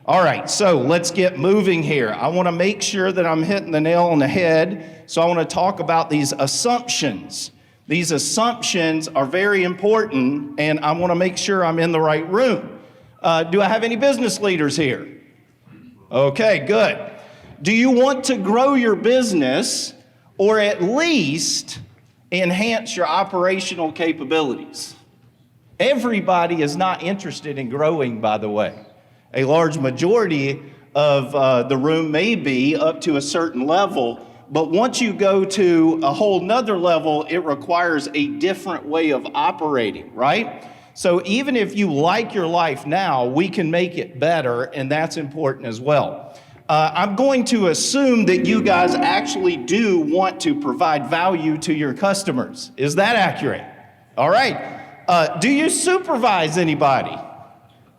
All right, so let's get moving here. I want to make sure that I'm hitting the nail on the head, so I want to talk about these assumptions. These assumptions are very important, and I want to make sure I'm in the right room. Do I have any business leaders here? Okay, good. Do you want to grow your business or at least enhance your operational capabilities? Everybody is not interested in growing, by the way. A large majority of the room may be up to a certain level, but once you go to a whole nother level, it requires a different way of operating, right? So even if you like your life now, we can make it better, and that's important as well. I'm going to assume that you guys actually do want to provide value to your customers. Is that accurate? All right. Do you supervise anybody?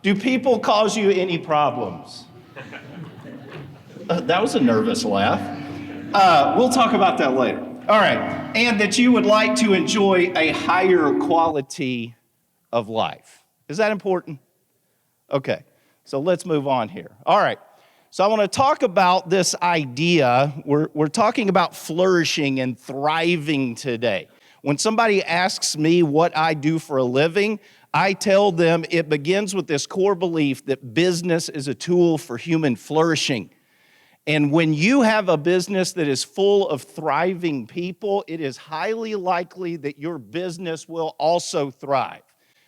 Do people cause you any problems? That was a nervous laugh. We'll talk about that later. All right. And that you would like to enjoy a higher quality of life. Is that important? Okay. So let's move on here. All right. So I want to talk about this idea. We're talking about flourishing and thriving today. When somebody asks me what I do for a living, I tell them it begins with this core belief that business is a tool for human flourishing. And when you have a business that is full of thriving people, it is highly likely that your business will also thrive.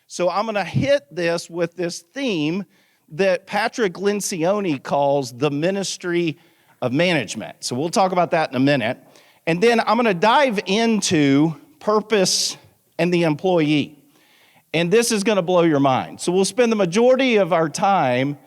So I'm going to hit this with this theme that Patrick Lencioni calls the ministry of management. So we'll talk about that in a minute. And then I'm going to dive into purpose and the employee. And this is going to blow your mind. So we'll spend the majority of our time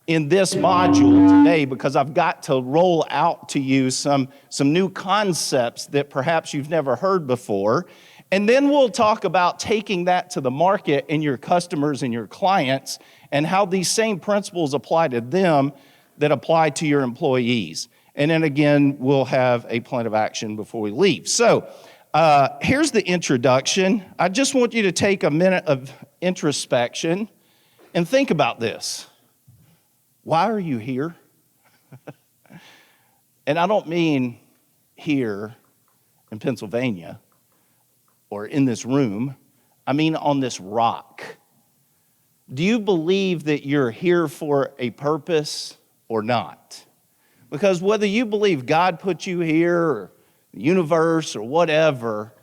in this module today because I've got to roll out to you some new concepts that perhaps you've never heard before. And then we'll talk about taking that to the market and your customers and your clients and how these same principles apply to them that apply to your employees. And then again, we'll have a plan of action before we leave. So here's the introduction. I just want you to take a minute of introspection and think about this. Why are you here? And I don't mean here in Pennsylvania or in this room. I mean on this rock. Do you believe that you're here for a purpose or not? Because whether you believe God put you here or the universe or whatever,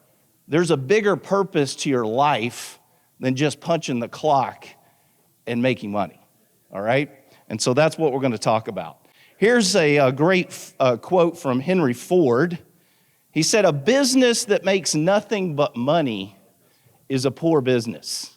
there's a bigger purpose to your life than just punching the clock and making money, all right? And so that's what we're going to talk about. Here's a great quote from Henry Ford. He said, "A business that makes nothing but money is a poor business."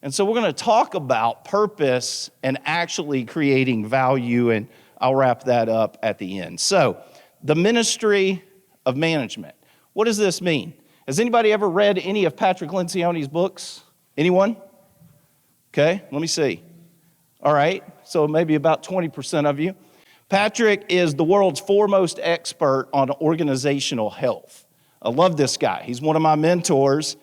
And so we're going to talk about purpose and actually creating value, and I'll wrap that up at the end. So the ministry of management. What does this mean? Has anybody ever read any of Patrick Lencioni's books? Anyone? Okay, let me see. All right, so maybe about 20% of you. Patrick is the world's foremost expert on organizational health. I love this guy. He's one of my mentors.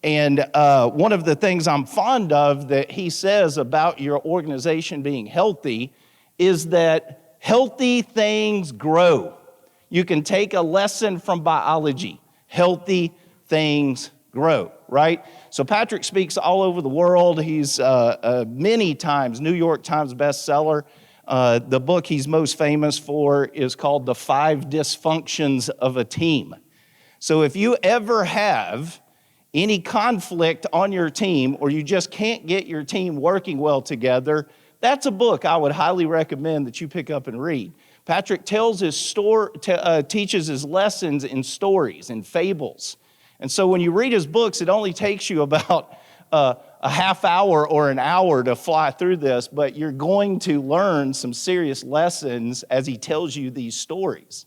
And one of the things I'm fond of that he says about your organization being healthy is that healthy things grow. You can take a lesson from biology. Healthy things grow, right? So Patrick speaks all over the world. He's many times New York Times bestseller. The book he's most famous for is called The 5 Dysfunctions of a Team. So if you ever have any conflict on your team or you just can't get your team working well together, that's a book I would highly recommend that you pick up and read. Patrick tells teaches his lessons in stories and fables. And so when you read his books, it only takes you about a half hour or an hour to fly through this, but you're going to learn some serious lessons as he tells you these stories.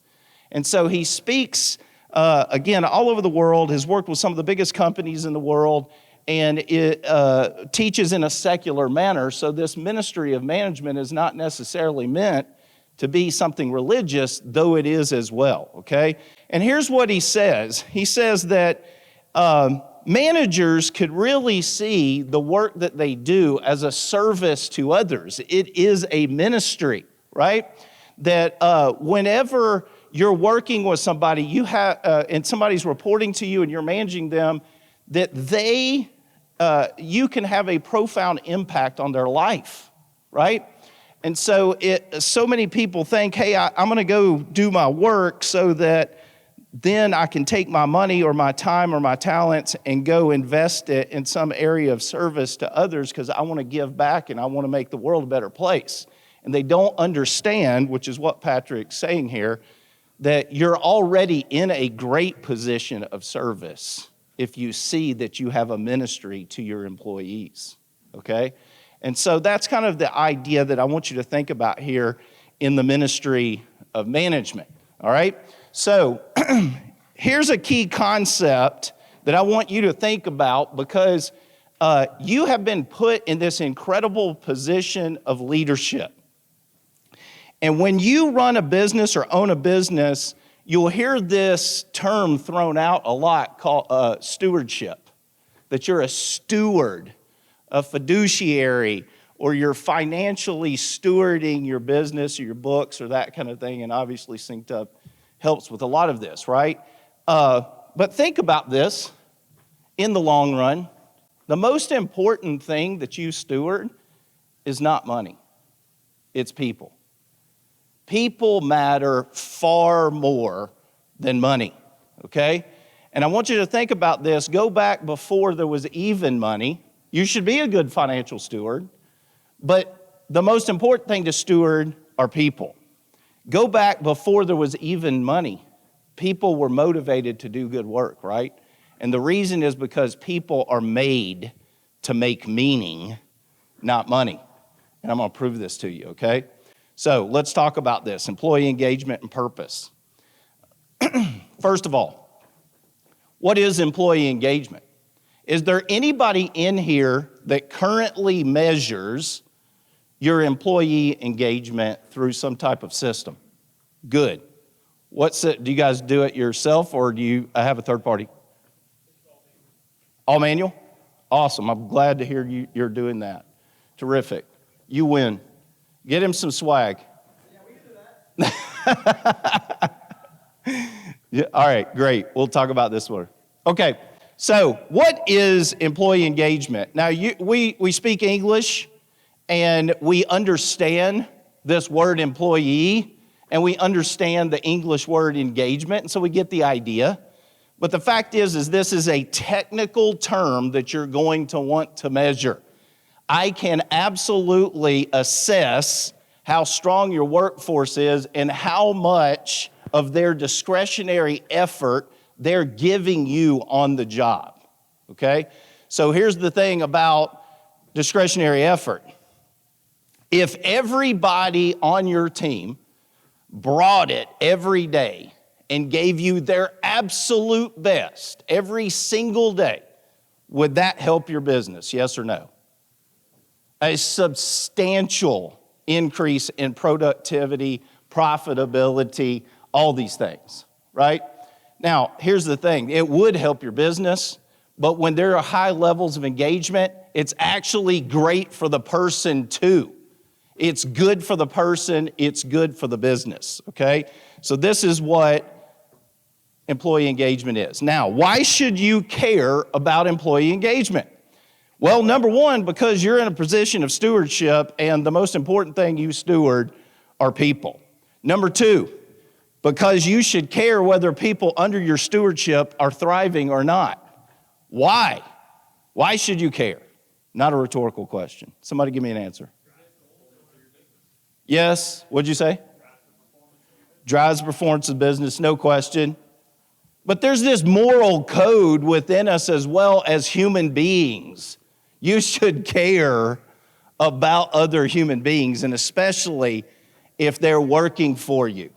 And so he speaks, again, all over the world, has worked with some of the biggest companies in the world, and it teaches in a secular manner. So this ministry of management is not necessarily meant to be something religious, though it is as well, okay? And here's what he says. He says that managers could really see the work that they do as a service to others. It is a ministry, right? That whenever you're working with somebody, you have, and somebody's reporting to you and you're managing them, that you can have a profound impact on their life, right? And so so many people think, hey, I'm going to go do my work so that then I can take my money or my time or my talents and go invest it in some area of service to others because I want to give back and I want to make the world a better place. And they don't understand, which is what Patrick's saying here, that you're already in a great position of service if you see that you have a ministry to your employees, okay? And so that's kind of the idea that I want you to think about here in the ministry of management, all right? So here's a key concept that I want you to think about because you have been put in this incredible position of leadership. And when you run a business or own a business, you'll hear this term thrown out a lot called stewardship, that you're a steward, a fiduciary, or you're financially stewarding your business or your books or that kind of thing. And obviously SynkedUP helps with a lot of this, right? But think about this in the long run. The most important thing that you steward is not money. It's people. People matter far more than money, okay? And I want you to think about this. Go back before there was even money. You should be a good financial steward, but the most important thing to steward are people. Go back before there was even money. People were motivated to do good work, right? And the reason is because people are made to make meaning, not money. And I'm going to prove this to you, okay? So let's talk about this, employee engagement and purpose. First of all, what is employee engagement? Is there anybody in here that currently measures your employee engagement through some type of system? Good. Do you guys do it yourself or do you have a third party? All manual? Awesome. I'm glad to hear you're doing that. Terrific. You win. Get him some swag. Yeah, we can do that. Yeah, all right, great. We'll talk about this one. Okay, so what is employee engagement? Now, we speak English, and we understand this word employee, and we understand the English word engagement, and so we get the idea. But the fact is this is a technical term that you're going to want to measure. I can absolutely assess how strong your workforce is and how much of their discretionary effort they're giving you on the job, okay? So here's the thing about discretionary effort. If everybody on your team brought it every day and gave you their absolute best every single day, would that help your business, yes or no? A substantial increase in productivity, profitability, all these things, right? Now, here's the thing. It would help your business, but when there are high levels of engagement, it's actually great for the person too. It's good for the person, it's good for the business, okay? So this is what employee engagement is. Now, why should you care about employee engagement? Well, number one, because you're in a position of stewardship, and the most important thing you steward are people. Number two, because you should care whether people under your stewardship are thriving or not. Why? Why should you care? Not a rhetorical question. Somebody give me an answer. Yes, what'd you say? Drives performance of business, no question. But there's this moral code within us as well as human beings. You should care about other human beings, and especially if they're working for you.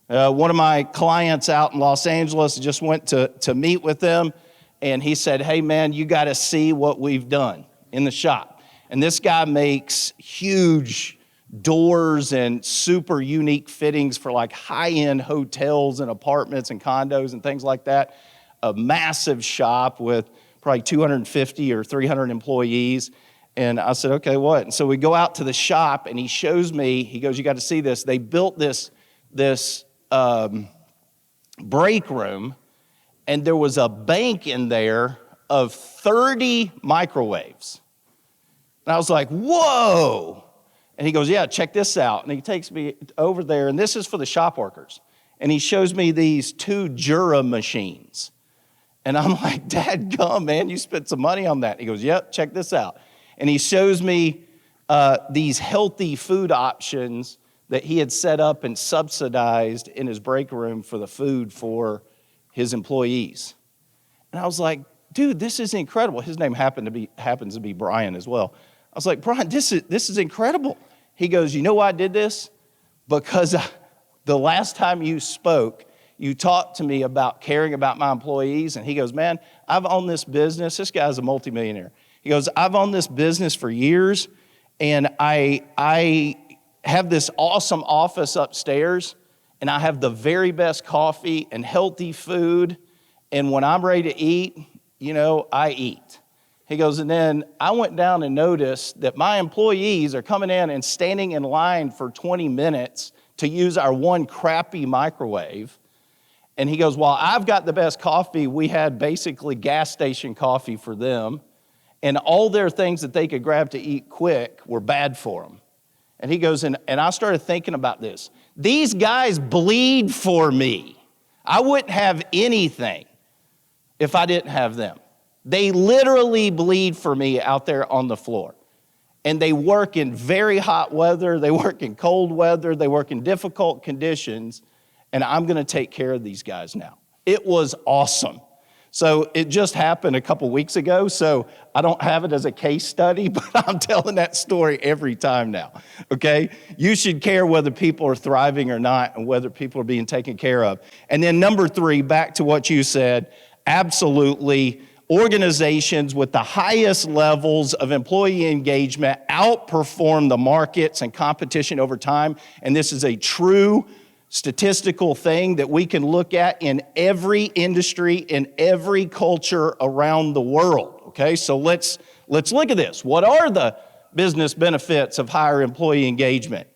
One of my clients out in Los Angeles just went to meet with them, and he said, hey, man, you got to see what we've done in the shop. And this guy makes huge doors and super unique fittings for like high-end hotels and apartments and condos and things like that. A massive shop with probably 250 or 300 employees. And I said, okay, what? And so we go out to the shop, and he shows me, he goes, you got to see this. They built this break room, and there was a bank in there of 30 microwaves. And I was like, whoa. And he goes, yeah, check this out. And he takes me over there, and this is for the shop workers. And he shows me these 2 Jura machines. And I'm like, dadgum, man, you spent some money on that. He goes, yep, check this out. And he shows me these healthy food options that he had set up and subsidized in his break room for the food for his employees. And I was like, dude, this is incredible. His name happens to be Brian as well. I was like, Brian, this is incredible. He goes, you know why I did this? Because the last time you spoke, you talked to me about caring about my employees. And he goes, man, I've owned this business. This guy's a multimillionaire. He goes, I've owned this business for years, and I have this awesome office upstairs, and I have the very best coffee and healthy food, and when I'm ready to eat, I eat. He goes, and then I went down and noticed that my employees are coming in and standing in line for 20 minutes to use our one crappy microwave. And he goes, while I've got the best coffee, we had basically gas station coffee for them. And all their things that they could grab to eat quick were bad for them. And he goes, and I started thinking about this. These guys bleed for me. I wouldn't have anything if I didn't have them. They literally bleed for me out there on the floor. And they work in very hot weather. They work in cold weather. They work in difficult conditions. And I'm going to take care of these guys now. It was awesome. So it just happened a couple weeks ago, so I don't have it as a case study, but I'm telling that story every time now, okay? You should care whether people are thriving or not and whether people are being taken care of. And then number 3, back to what you said, absolutely, organizations with the highest levels of employee engagement outperform the markets and competition over time, and this is a true statistical thing that we can look at in every industry, in every culture around the world, okay? So let's look at this. What are the business benefits of higher employee engagement?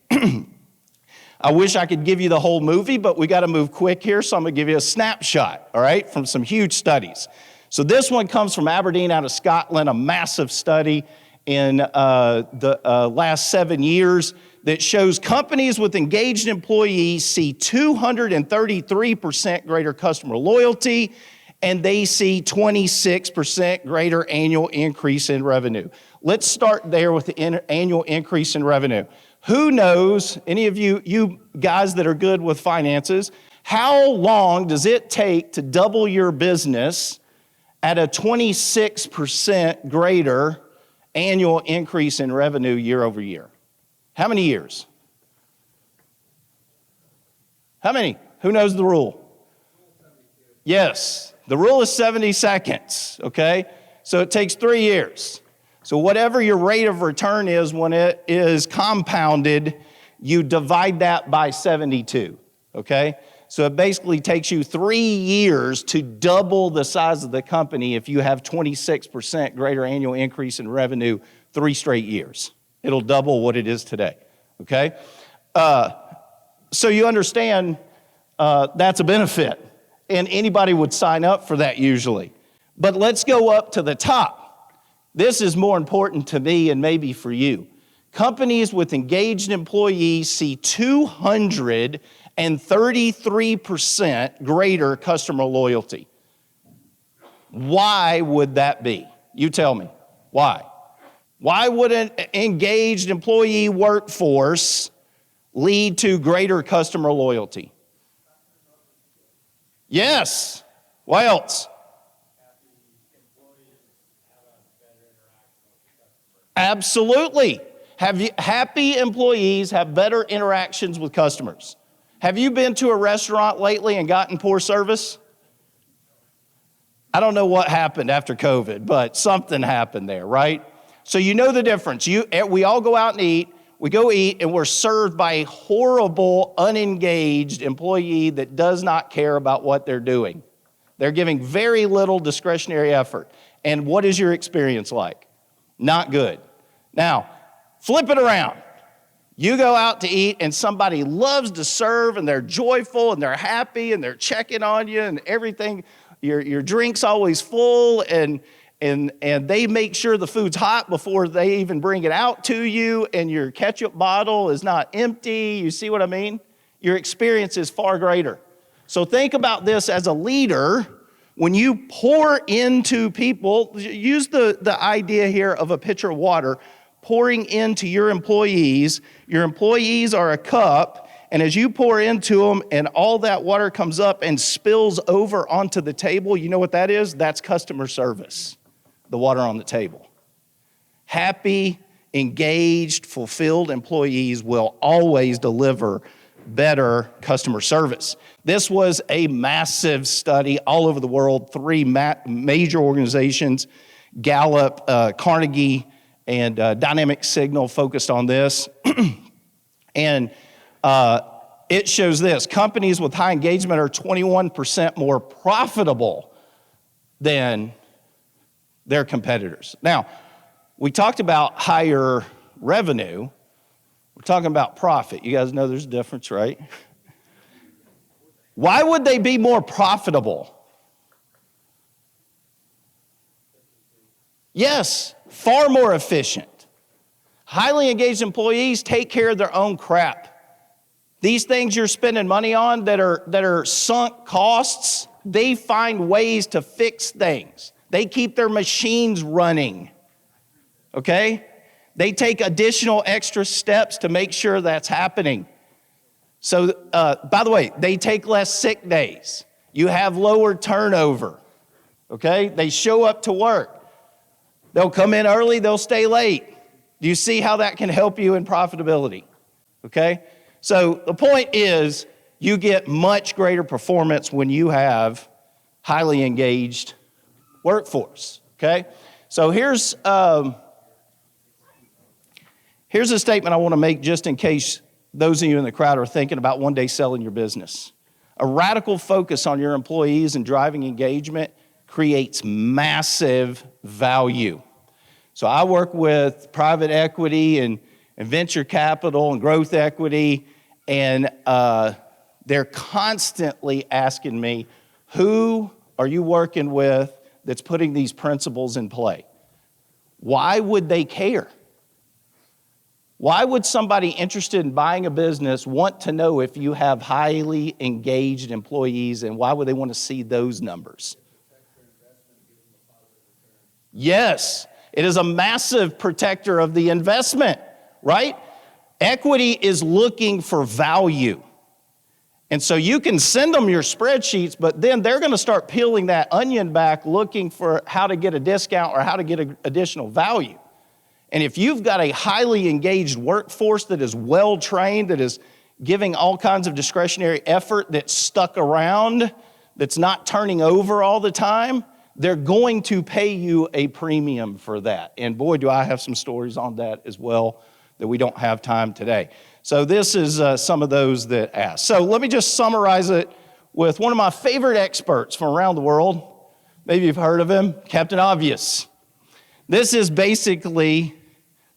I wish I could give you the whole movie, but we got to move quick here, so I'm going to give you a snapshot, all right, from some huge studies. So this one comes from Aberdeen out of Scotland, a massive study in the last 7 years that shows companies with engaged employees see 233% greater customer loyalty, and they see 26% greater annual increase in revenue. Let's start there with the annual increase in revenue. Who knows, any of you guys that are good with finances, how long does it take to double your business at a 26% greater annual increase in revenue year over year? How many years? How many? Who knows the rule? Yes, the rule is 70 seconds, okay? So it takes 3 years. So whatever your rate of return is when it is compounded, you divide that by 72, okay? So it basically takes you 3 years to double the size of the company if you have 26% greater annual increase in revenue 3 straight years. It'll double what it is today, okay? So you understand that's a benefit, and anybody would sign up for that usually. But let's go up to the top. This is more important to me and maybe for you. Companies with engaged employees see 233% greater customer loyalty. Why would that be? You tell me. Why? Why would an engaged employee workforce lead to greater customer loyalty? Yes. What else? Absolutely. Happy employees have better interactions with customers. Have you been to a restaurant lately and gotten poor service? I don't know what happened after COVID, but something happened there, right? So you know the difference. We all go out and eat. We go eat, and we're served by a horrible, unengaged employee that does not care about what they're doing. They're giving very little discretionary effort. And what is your experience like? Not good. Now, flip it around. You go out to eat and somebody loves to serve and they're joyful and they're happy and they're checking on you and everything. Your drink's always full and they make sure the food's hot before they even bring it out to you, and your ketchup bottle is not empty. You see what I mean? Your experience is far greater. So think about this as a leader. When you pour into people, use the idea here of a pitcher of water, pouring into your employees. Your employees are a cup, and as you pour into them and all that water comes up and spills over onto the table, you know what that is? That's customer service, the water on the table. Happy, engaged, fulfilled employees will always deliver better customer service. This was a massive study all over the world. 3 major organizations, Gallup, Carnegie, and Dynamic Signal focused on this. And it shows this: companies with high engagement are 21% more profitable than their competitors. Now, we talked about higher revenue. We're talking about profit. You guys know there's a difference, right? Why would they be more profitable? Yes, far more efficient. Highly engaged employees take care of their own crap. These things you're spending money on that are sunk costs, they find ways to fix things. They keep their machines running, okay? They take additional extra steps to make sure that's happening. So, by the way, they take less sick days. You have lower turnover, okay? They show up to work. They'll come in early, they'll stay late. Do you see how that can help you in profitability, okay? So the point is, you get much greater performance when you have highly engaged workforce, okay? So here's a statement I want to make just in case those of you in the crowd are thinking about one day selling your business. A radical focus on your employees and driving engagement creates massive value. So I work with private equity and venture capital and growth equity, and they're constantly asking me, who are you working with that's putting these principles in play? Why would they care? Why would somebody interested in buying a business want to know if you have highly engaged employees, and why would they want to see those numbers? Yes, it is a massive protector of the investment, right? Equity is looking for value. And so you can send them your spreadsheets, but then they're going to start peeling that onion back looking for how to get a discount or how to get additional value. And if you've got a highly engaged workforce that is well-trained, that is giving all kinds of discretionary effort, that's stuck around, that's not turning over all the time, they're going to pay you a premium for that. And boy, do I have some stories on that as well that we don't have time today. So this is some of those that ask. So let me just summarize it with one of my favorite experts from around the world. Maybe you've heard of him, Captain Obvious. This is basically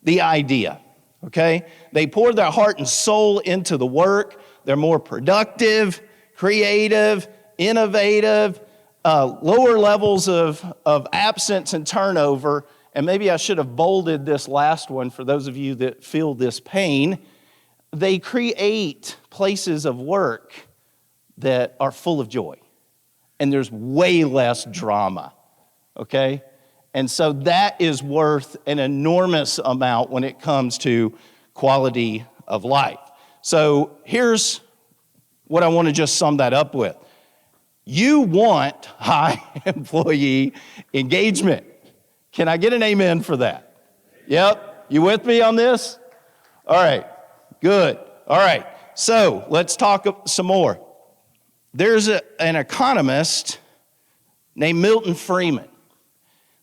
the idea, okay? They pour their heart and soul into the work. They're more productive, creative, innovative, lower levels of absence and turnover. And maybe I should have bolded this last one for those of you that feel this pain. They create places of work that are full of joy. And there's way less drama, okay? And so that is worth an enormous amount when it comes to quality of life. So here's what I want to just sum that up with. You want high employee engagement. Can I get an amen for that? Yep. You with me on this? All right. Good. All right. So let's talk some more. There's an economist named Milton Friedman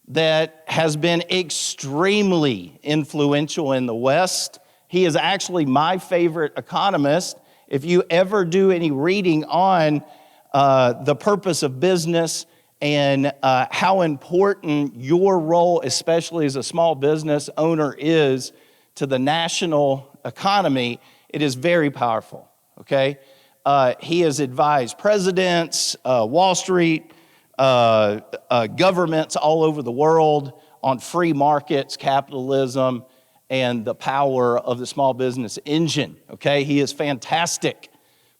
that has been extremely influential in the West. He is actually my favorite economist. If you ever do any reading on the purpose of business and how important your role, especially as a small business owner, is to the national economy, it is very powerful, okay? He has advised presidents, Wall Street, governments all over the world on free markets, capitalism, and the power of the small business engine, okay? He is fantastic.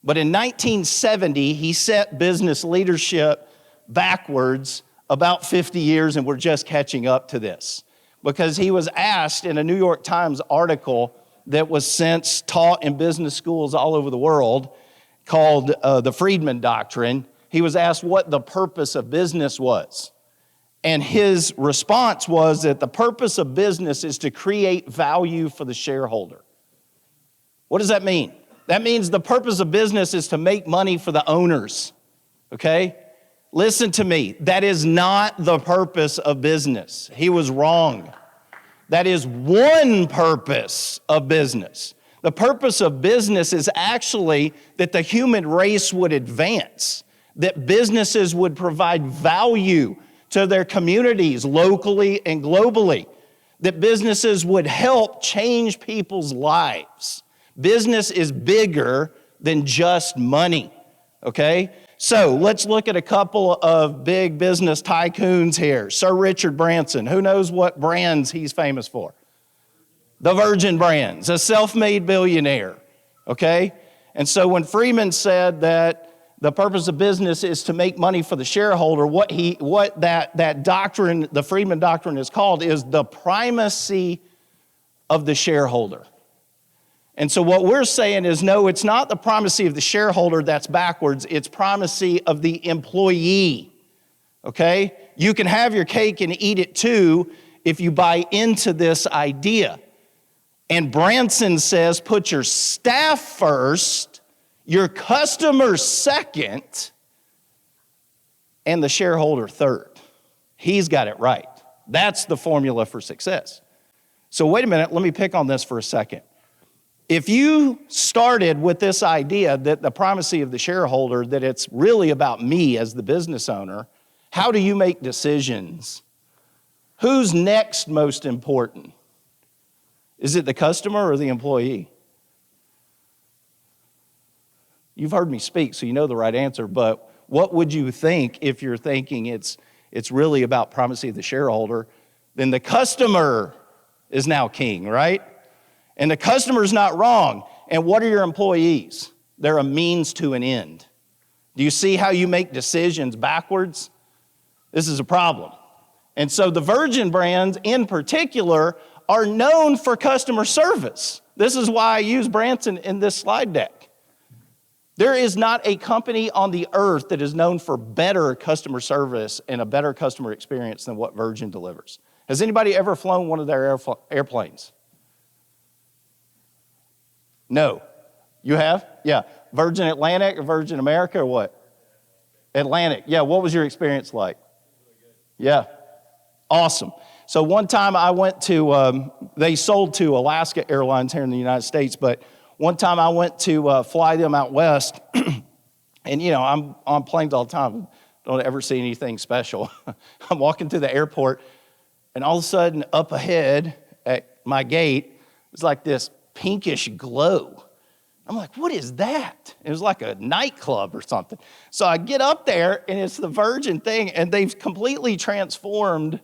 But in 1970, he set business leadership backwards about 50 years, and we're just catching up to this. Because he was asked in a New York Times article that was since taught in business schools all over the world called the Friedman Doctrine, he was asked what the purpose of business was. And his response was that the purpose of business is to create value for the shareholder. What does that mean? That means the purpose of business is to make money for the owners, okay? Listen to me, that is not the purpose of business. He was wrong. That is one purpose of business. The purpose of business is actually that the human race would advance, that businesses would provide value to their communities locally and globally, that businesses would help change people's lives. Business is bigger than just money, okay? So let's look at a couple of big business tycoons here. Sir Richard Branson, who knows what brands he's famous for? The Virgin brands, a self-made billionaire, okay? And so when Freeman said that the purpose of business is to make money for the shareholder, what that doctrine, the Friedman Doctrine is called, is the primacy of the shareholder. And so what we're saying is, no, it's not the primacy of the shareholder, that's backwards, it's primacy of the employee, okay? You can have your cake and eat it too if you buy into this idea. And Branson says, put your staff first, your customers second, and the shareholder third. He's got it right. That's the formula for success. So wait a minute, let me pick on this for a second. If you started with this idea that the primacy of the shareholder, that it's really about me as the business owner, how do you make decisions? Who's next most important? Is it the customer or the employee? You've heard me speak, so you know the right answer, but what would you think if you're thinking it's really about primacy of the shareholder? Then the customer is now king, right? And the customer's not wrong. And what are your employees? They're a means to an end. Do you see how you make decisions backwards? This is a problem. And so the Virgin brands in particular are known for customer service. This is why I use Branson in this slide deck. There is not a company on the earth that is known for better customer service and a better customer experience than what Virgin delivers. Has anybody ever flown one of their airplanes? No. You have? Yeah. Virgin Atlantic or Virgin America or what? Atlantic. Yeah, what was your experience like? Yeah. Awesome. So one time I went to, they sold to Alaska Airlines here in the United States, but one time I went to fly them out west, and you know, I'm on planes all the time. Don't ever see anything special. I'm walking through the airport, and all of a sudden up ahead at my gate, it's like this pinkish glow. I'm like, what is that? It was like a nightclub or something. So I get up there, and it's the Virgin thing, and they've completely transformed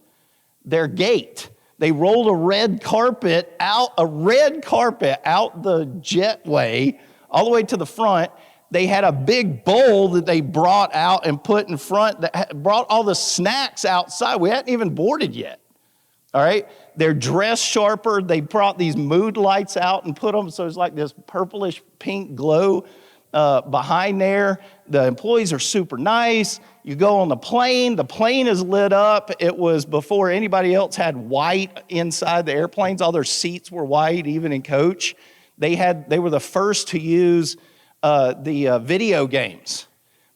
their gate. They rolled a red carpet out the jetway all the way to the front. They had a big bowl that they brought out and put in front that brought all the snacks outside. We hadn't even boarded yet. All right? They're dressed sharper. They brought these mood lights out and put them so it's like this purplish pink glow behind there. The employees are super nice. You go on the plane is lit up. It was before anybody else had white inside the airplanes. All their seats were white, even in coach. They were the first to use the video games.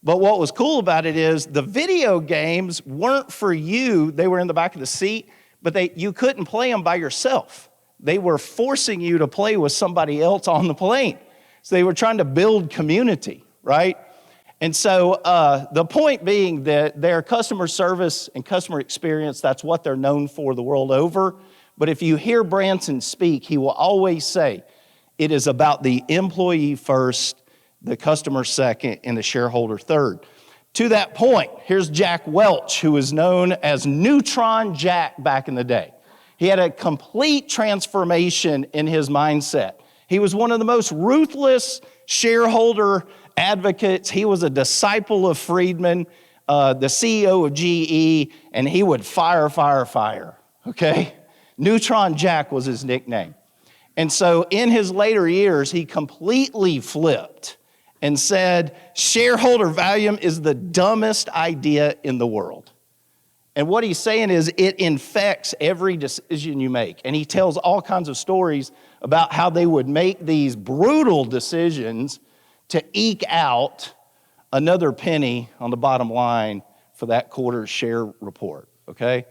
But what was cool about it is the video games weren't for you. They were in the back of the seat, but you couldn't play them by yourself. They were forcing you to play with somebody else on the plane. So they were trying to build community, right? And so the point being that their customer service and customer experience, that's what they're known for the world over. But if you hear Branson speak, he will always say, it is about the employee first, the customer second, and the shareholder third. To that point, here's Jack Welch, who is known as Neutron Jack back in the day. He had a complete transformation in his mindset. He was one of the most ruthless shareholder advocates. He was a disciple of Friedman, the CEO of GE, and he would fire, okay? Neutron Jack was his nickname. And so in his later years, he completely flipped and said, shareholder value is the dumbest idea in the world. And what he's saying is it infects every decision you make. And he tells all kinds of stories about how they would make these brutal decisions to eke out another penny on the bottom line for that quarter's share report, okay?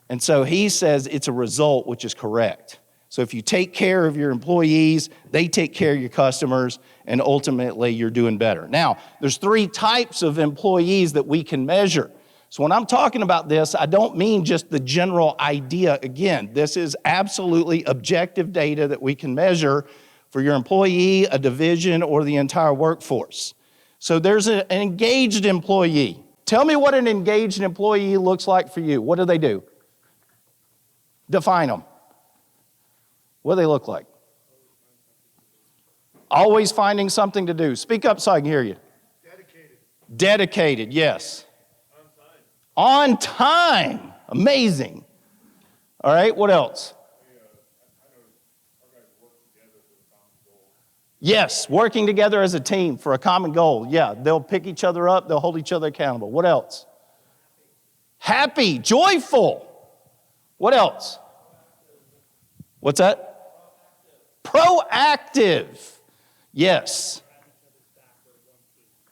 And so he says it's a result which is correct. So if you take care of your employees, they take care of your customers, and ultimately you're doing better. Now, there's 3 types of employees that we can measure. So when I'm talking about this, I don't mean just the general idea. Again, this is absolutely objective data that we can measure for your employee, a division, or the entire workforce. So there's an engaged employee. Tell me what an engaged employee looks like for you. What do they do? Define them. What do they look like? Always finding something to do. Speak up so I can hear you. Dedicated. Dedicated, yes. On time. On time. Amazing. All right, what else? Yes, working together as a team for a common goal. Yeah, they'll pick each other up. They'll hold each other accountable. What else? Happy, joyful. What else? What's that? Proactive. Yes.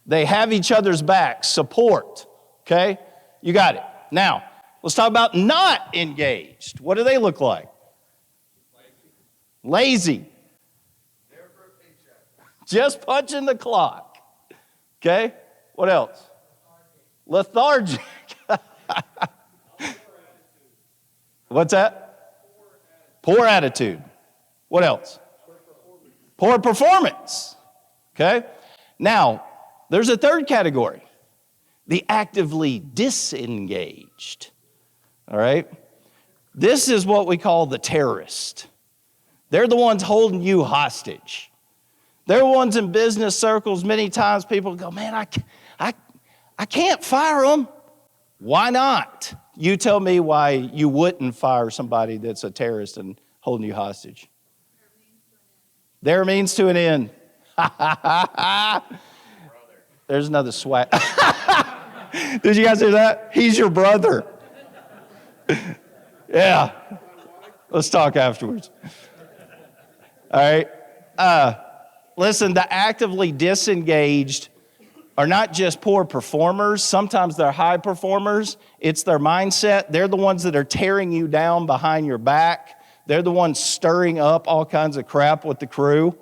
They have each other's backs. Support. Okay? You got it. Now, let's talk about not engaged. What do they look like? Lazy. Just punching the clock. Okay? What else? Lethargic. What's that? Poor attitude. What else? Poor performance. Okay? Now, there's a third category. The actively disengaged. All right? This is what we call the terrorist. They're the ones holding you hostage. They're the ones in business circles. Many times people go, man, I can't fire them. Why not? You tell me why you wouldn't fire somebody that's a terrorist and holding you hostage. Their means to an end. There's another swag. Did you guys hear that? He's your brother. Yeah. Let's talk afterwards. All right. Listen, the actively disengaged are not just poor performers. Sometimes they're high performers. It's their mindset. They're the ones that are tearing you down behind your back. They're the ones stirring up all kinds of crap with the crew,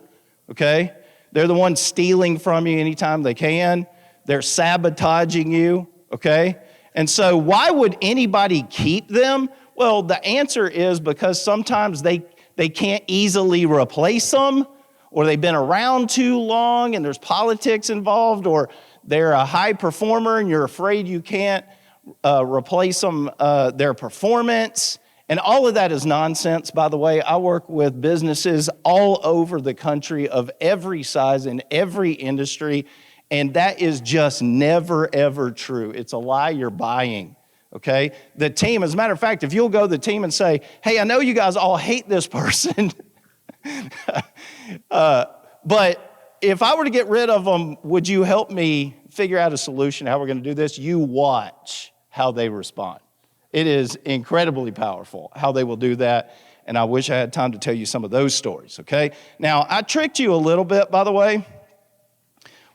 okay? They're the ones stealing from you anytime they can. They're sabotaging you, okay? And so why would anybody keep them? Well, the answer is because sometimes they can't easily replace them, or they've been around too long and there's politics involved, or they're a high performer and you're afraid you can't replace them, their performance. And all of that is nonsense, by the way. I work with businesses all over the country of every size in every industry, and that is just never, ever true. It's a lie you're buying, okay? The team, as a matter of fact, if you'll go to the team and say, hey, I know you guys all hate this person, but if I were to get rid of them, would you help me figure out a solution how we're going to do this? You watch how they respond. It is incredibly powerful how they will do that, and I wish I had time to tell you some of those stories, okay? Now, I tricked you a little bit, by the way.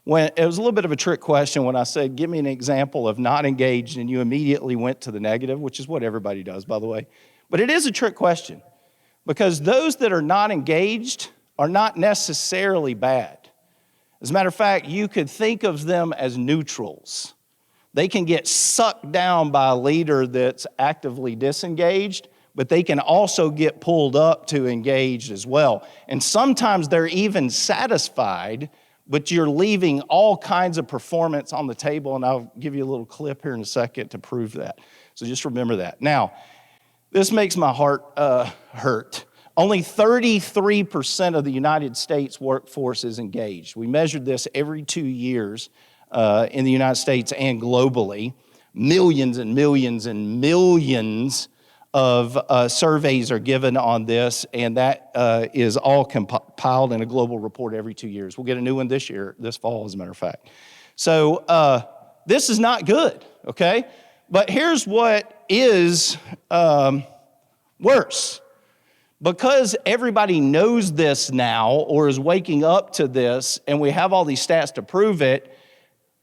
It was a little bit of a trick question when I said, give me an example of not engaged, and you immediately went to the negative, which is what everybody does, by the way. But it is a trick question, because those that are not engaged are not necessarily bad. As a matter of fact, you could think of them as neutrals. They can get sucked down by a leader that's actively disengaged, but they can also get pulled up to engaged as well. And sometimes they're even satisfied, but you're leaving all kinds of performance on the table, and I'll give you a little clip here in a second to prove that. So just remember that. Now, this makes my heart hurt. Only 33% of the United States workforce is engaged. We measured this every 2 years in the United States and globally. Millions and millions and millions of surveys are given on this, and that is all compiled in a global report every 2 years. We'll get a new one this fall, as a matter of fact. So this is not good, okay? But here's what is worse. Because everybody knows this now or is waking up to this, and we have all these stats to prove it,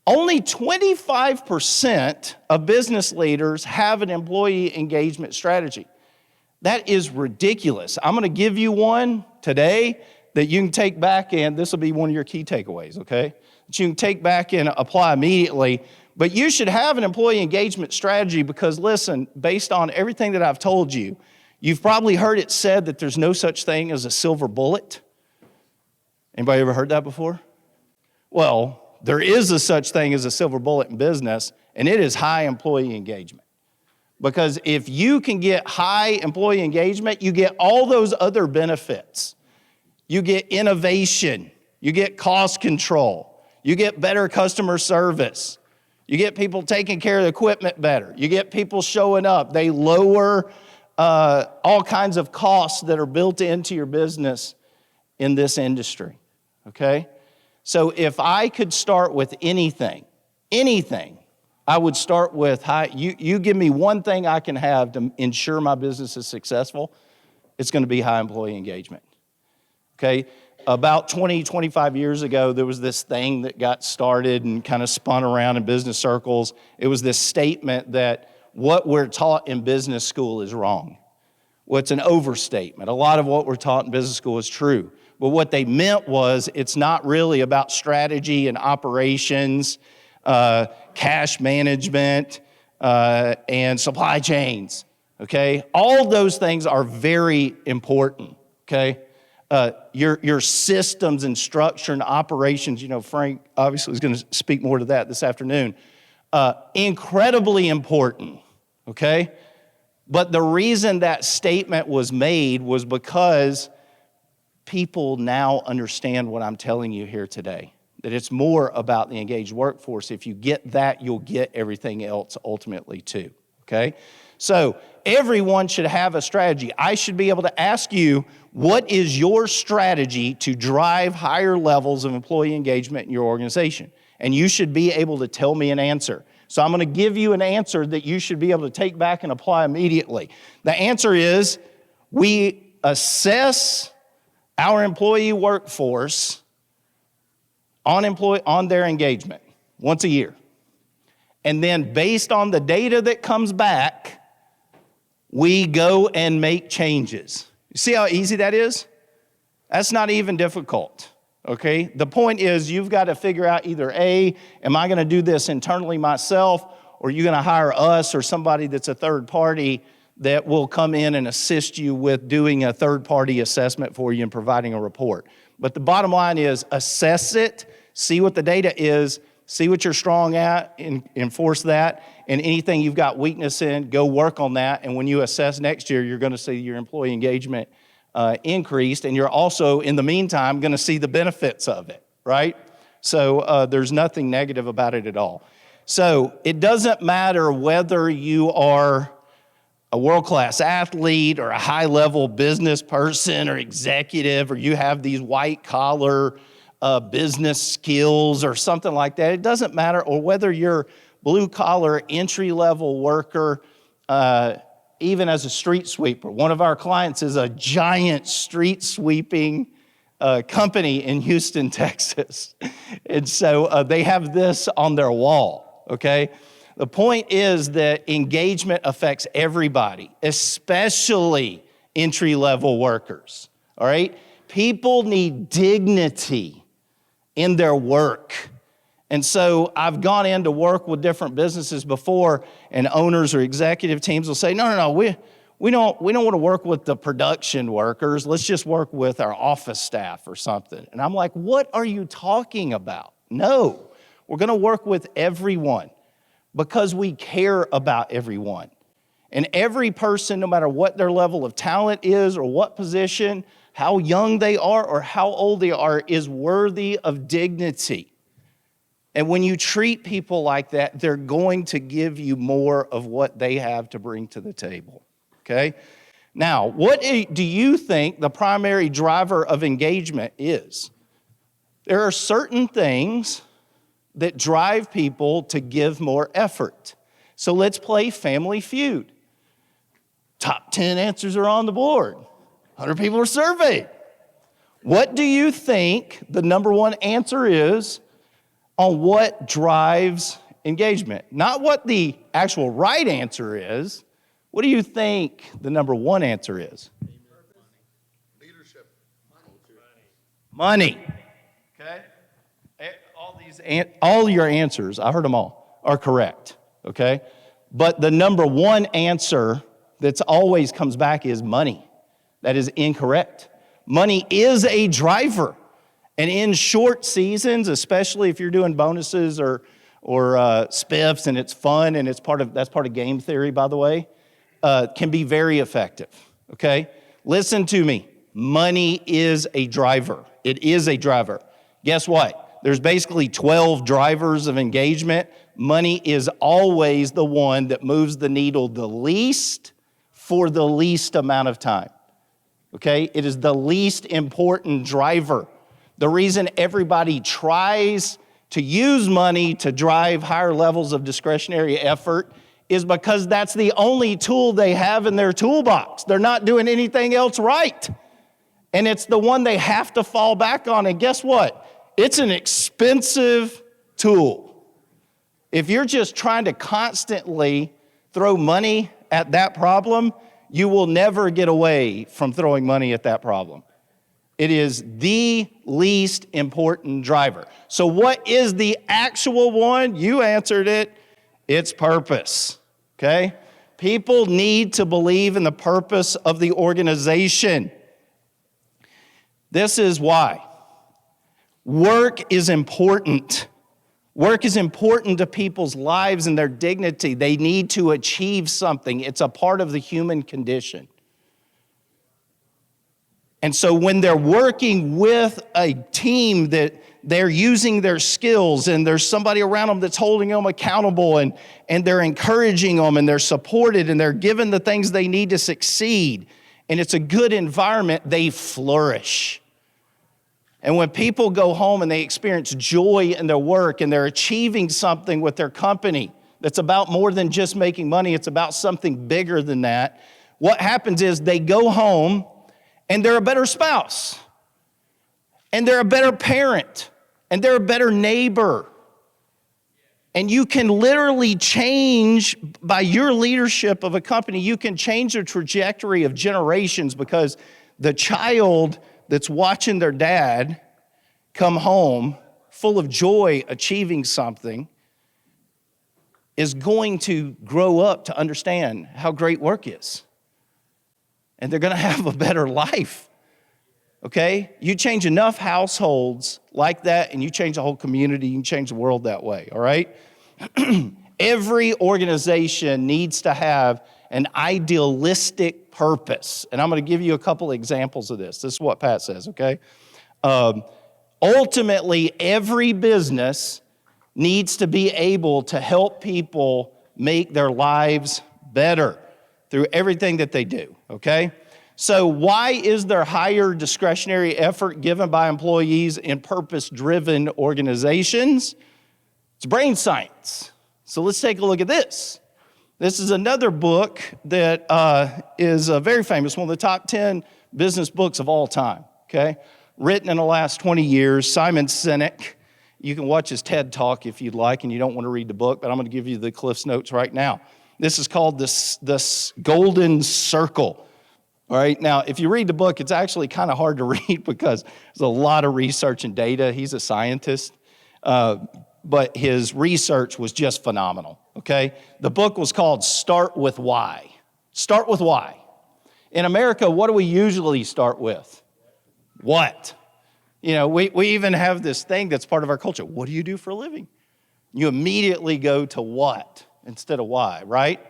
only 25% of business leaders have an employee engagement strategy. That is ridiculous. I'm going to give you one today that you can take back, and this will be one of your key takeaways, okay? That you can take back and apply immediately. But you should have an employee engagement strategy because, listen, based on everything that I've told you, you've probably heard it said that there's no such thing as a silver bullet. Anybody ever heard that before? Well, there is a such thing as a silver bullet in business, and it is high employee engagement. Because if you can get high employee engagement, you get all those other benefits. You get innovation, you get cost control, you get better customer service, you get people taking care of the equipment better, you get people showing up, they lower all kinds of costs that are built into your business in this industry, okay? So if I could start with anything, I would start with you give me one thing I can have to ensure my business is successful, it's going to be high employee engagement, okay? About 20, 25 years ago, there was this thing that got started and kind of spun around in business circles. It was this statement that what we're taught in business school is wrong. Well, it's an overstatement. A lot of what we're taught in business school is true. But what they meant was it's not really about strategy and operations, cash management, and supply chains, okay? All those things are very important, okay? Your systems and structure and operations, you know, Frank obviously is going to speak more to that this afternoon. Incredibly important, okay? But the reason that statement was made was because people now understand what I'm telling you here today, that it's more about the engaged workforce. If you get that, you'll get everything else ultimately too, okay? So everyone should have a strategy. I should be able to ask you, what is your strategy to drive higher levels of employee engagement in your organization? And you should be able to tell me an answer. So I'm going to give you an answer that you should be able to take back and apply immediately. The answer is we assess our employee workforce on their engagement once a year. And then based on the data that comes back, we go and make changes. You see how easy that is? That's not even difficult. Okay, the point is you've got to figure out either A, am I going to do this internally myself, or are you going to hire us or somebody that's a third party that will come in and assist you with doing a third party assessment for you and providing a report. But the bottom line is assess it, see what the data is, see what you're strong at, and enforce that, and anything you've got weakness in, go work on that, and when you assess next year, you're going to see your employee engagement increased, and you're also, in the meantime, going to see the benefits of it, right? So there's nothing negative about it at all. So it doesn't matter whether you are a world-class athlete or a high-level business person or executive, or you have these white-collar business skills or something like that. It doesn't matter, or whether you're blue-collar, entry-level worker, even as a street sweeper. One of our clients is a giant street sweeping company in Houston, Texas. And so they have this on their wall, okay? The point is that engagement affects everybody, especially entry-level workers, all right? People need dignity in their work. And so I've gone in to work with different businesses before, and owners or executive teams will say, no, we don't want to work with the production workers. Let's just work with our office staff or something. And I'm like, what are you talking about? No, we're going to work with everyone because we care about everyone. And every person, no matter what their level of talent is or what position, how young they are or how old they are, is worthy of dignity. And when you treat people like that, they're going to give you more of what they have to bring to the table, okay? Now, what do you think the primary driver of engagement is? There are certain things that drive people to give more effort. So let's play Family Feud. Top 10 answers are on the board. 100 people are surveyed. What do you think the number one answer is on what drives engagement? Not what the actual right answer is. What do you think the number one answer is? Leadership. Money. Okay? All your answers, I heard them all, are correct. Okay? But the number one answer that's always comes back is money. That is incorrect. Money is a driver. And in short seasons, especially if you're doing bonuses or spiffs and it's fun and that's part of game theory, by the way, can be very effective, okay? Listen to me. Money is a driver. It is a driver. Guess what? There's basically 12 drivers of engagement. Money is always the one that moves the needle the least for the least amount of time, okay? It is the least important driver. The reason everybody tries to use money to drive higher levels of discretionary effort is because that's the only tool they have in their toolbox. They're not doing anything else right. And it's the one they have to fall back on. And guess what? It's an expensive tool. If you're just trying to constantly throw money at that problem, you will never get away from throwing money at that problem. It is the least important driver. So what is the actual one? You answered it. It's purpose, okay? People need to believe in the purpose of the organization. This is why. Work is important. Work is important to people's lives and their dignity. They need to achieve something. It's a part of the human condition. And so when they're working with a team that they're using their skills and there's somebody around them that's holding them accountable and they're encouraging them and they're supported and they're given the things they need to succeed and it's a good environment, they flourish. And when people go home and they experience joy in their work and they're achieving something with their company that's about more than just making money, it's about something bigger than that, what happens is they go home and they're a better spouse, and they're a better parent, and they're a better neighbor. And you can literally change, by your leadership of a company, you can change the trajectory of generations because the child that's watching their dad come home full of joy achieving something is going to grow up to understand how great work is. And they're going to have a better life, okay? You change enough households like that, and you change the whole community, you can change the world that way, all right? Every organization needs to have an idealistic purpose, and I'm going to give you a couple examples of this. This is what Pat says, okay? Ultimately, every business needs to be able to help people make their lives better through everything that they do, okay? So why is there higher discretionary effort given by employees in purpose-driven organizations? It's brain science. So let's take a look at this. This is another book that is a very famous, one of the top 10 business books of all time, okay? Written in the last 20 years, Simon Sinek. You can watch his TED Talk if you'd like, and you don't want to read the book, but I'm going to give you the Cliff's Notes right now. This is called this Golden Circle, All right, now, if you read the book, it's actually kind of hard to read because there's a lot of research and data. He's a scientist, but his research was just phenomenal, okay? The book was called Start With Why. Start with why. In America, what do we usually start with? What? You know, we even have this thing that's part of our culture. What do you do for a living? You immediately go to what instead of why, right?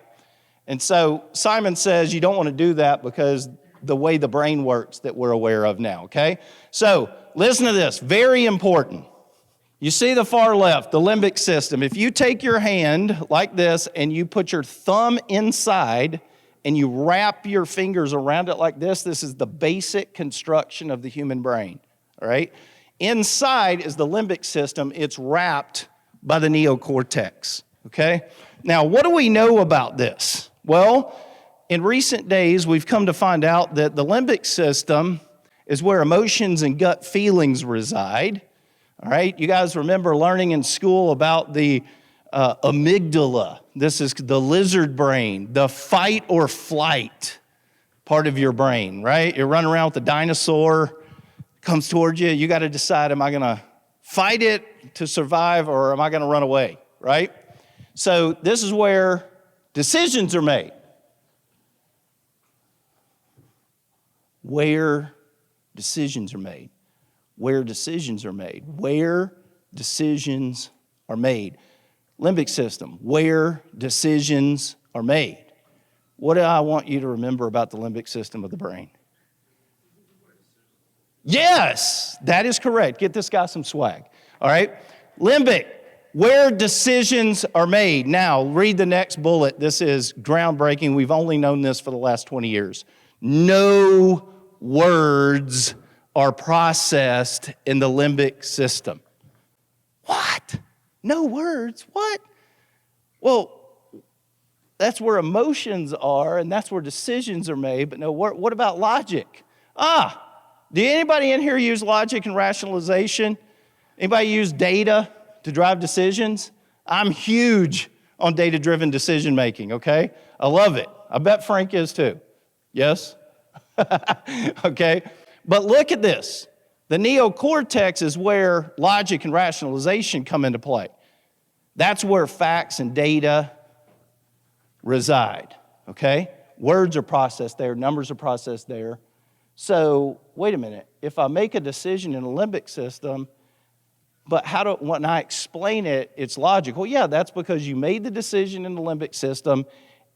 And so Simon says you don't want to do that because the way the brain works that we're aware of now, okay? So listen to this, very important. You see the far left, the limbic system. If you take your hand like this and you put your thumb inside and you wrap your fingers around it like this is the basic construction of the human brain, all right? Inside is the limbic system. It's wrapped by the neocortex, okay? Now, what do we know about this? Well, in recent days, we've come to find out that the limbic system is where emotions and gut feelings reside, all right? You guys remember learning in school about the amygdala. This is the lizard brain, the fight or flight part of your brain, right? You're running around with a dinosaur, comes towards you. You got to decide, am I going to fight it to survive or am I going to run away, right? So this is where decisions are made. Where decisions are made. Where decisions are made. Where decisions are made. Limbic system, where decisions are made. What do I want you to remember about the limbic system of the brain? Yes, that is correct. Get this guy some swag. All right? Limbic, where decisions are made. Now, read the next bullet. This is groundbreaking. We've only known this for the last 20 years. No words are processed in the limbic system. What? No words? What? Well, that's where emotions are, and that's where decisions are made, but no, what about logic? Do anybody in here use logic and rationalization? Anybody use data to drive decisions? I'm huge on data-driven decision making, okay? I love it. I bet Frank is too. Yes? Okay? But look at this. The neocortex is where logic and rationalization come into play. That's where facts and data reside, okay? Words are processed there, numbers are processed there. So, wait a minute. If I make a decision in the limbic system, but when I explain it, it's logical. Yeah, that's because you made the decision in the limbic system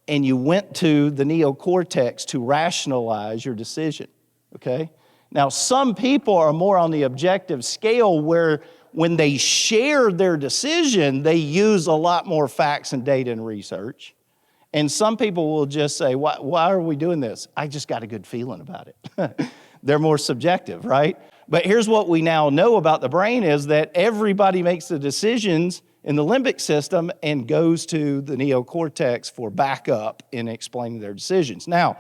and you went to the neocortex to rationalize your decision, okay? Now, some people are more on the objective scale where when they share their decision, they use a lot more facts and data and research. And some people will just say, why are we doing this? I just got a good feeling about it. They're more subjective, right? But here's what we now know about the brain is that everybody makes the decisions in the limbic system and goes to the neocortex for backup in explaining their decisions. Now,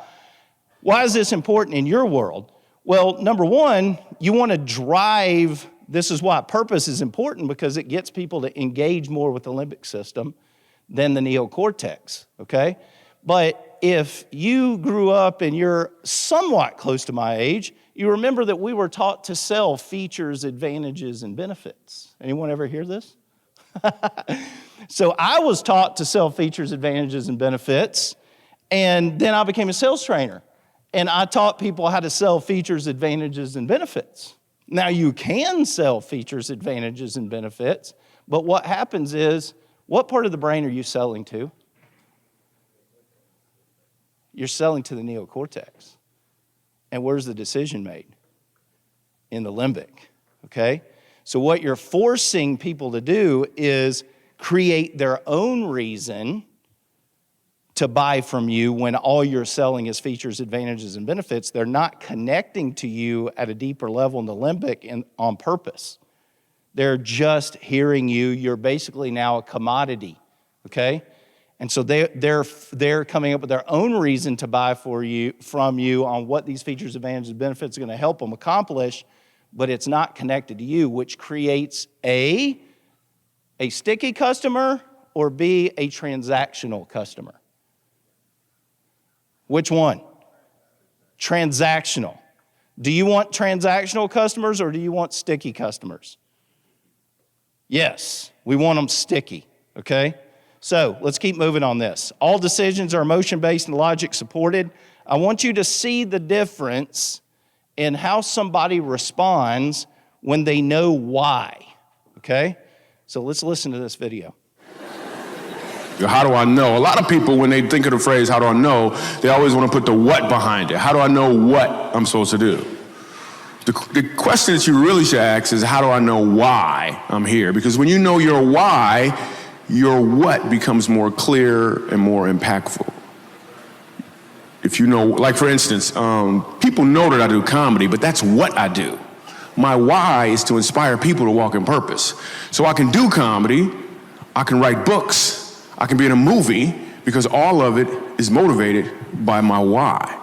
why is this important in your world? Well, number one, you want to drive, this is why purpose is important because it gets people to engage more with the limbic system than the neocortex, okay? But if you grew up and you're somewhat close to my age, you remember that we were taught to sell features, advantages, and benefits. Anyone ever hear this? So I was taught to sell features, advantages, and benefits, and then I became a sales trainer. And I taught people how to sell features, advantages, and benefits. Now, you can sell features, advantages, and benefits, but what happens is, what part of the brain are you selling to? You're selling to the neocortex. And where's the decision made? In the limbic, okay? So what you're forcing people to do is create their own reason to buy from you when all you're selling is features, advantages, and benefits. They're not connecting to you at a deeper level in the limbic and on purpose. They're just hearing you. You're basically now a commodity, okay? And so they're coming up with their own reason to buy from you on what these features, advantages, and benefits are going to help them accomplish, but it's not connected to you, which creates A, a sticky customer, or B, a transactional customer. Which one? Transactional. Do you want transactional customers or do you want sticky customers? Yes, we want them sticky, okay? So let's keep moving on this. All decisions are emotion-based and logic supported. I want you to see the difference in how somebody responds when they know why, okay? So let's listen to this video. How do I know? A lot of people, when they think of the phrase, how do I know, they always want to put the what behind it. How do I know what I'm supposed to do? The question that you really should ask is, how do I know why I'm here? Because when you know your why, your what becomes more clear and more impactful. If you know, like for instance, people know that I do comedy, but that's what I do. My why is to inspire people to walk in purpose. So I can do comedy, I can write books, I can be in a movie, because all of it is motivated by my why.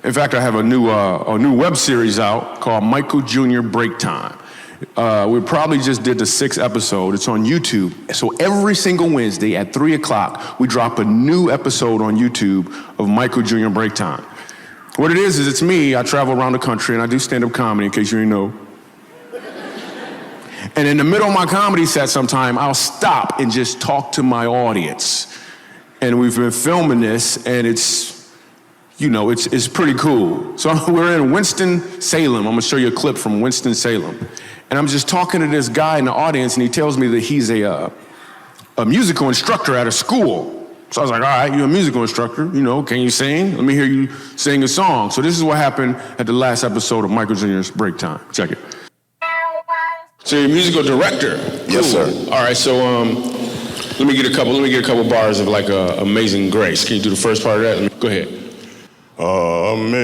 In fact, I have a new web series out called Michael Jr. Break Time. We probably just did the 6th episode. It's on YouTube. So every single Wednesday at 3 o'clock, we drop a new episode on YouTube of Michael Jr. Break Time. What it is it's me. I travel around the country and I do stand-up comedy, in case you didn't know. And in the middle of my comedy set sometime, I'll stop and just talk to my audience. And we've been filming this, and it's pretty cool. So we're in Winston-Salem. I'm gonna show you a clip from Winston-Salem. And I'm just talking to this guy in the audience, and he tells me that he's a musical instructor at a school. So I was like, all right, you're a musical instructor, can you sing? Let me hear you sing a song. So this is what happened at the last episode of Michael Jr.'s Break Time. Check it. So you're a musical director? Yes, sir. All right, so let me get a couple bars of like Amazing Grace. Can you do the first part of that? Go ahead. Amazing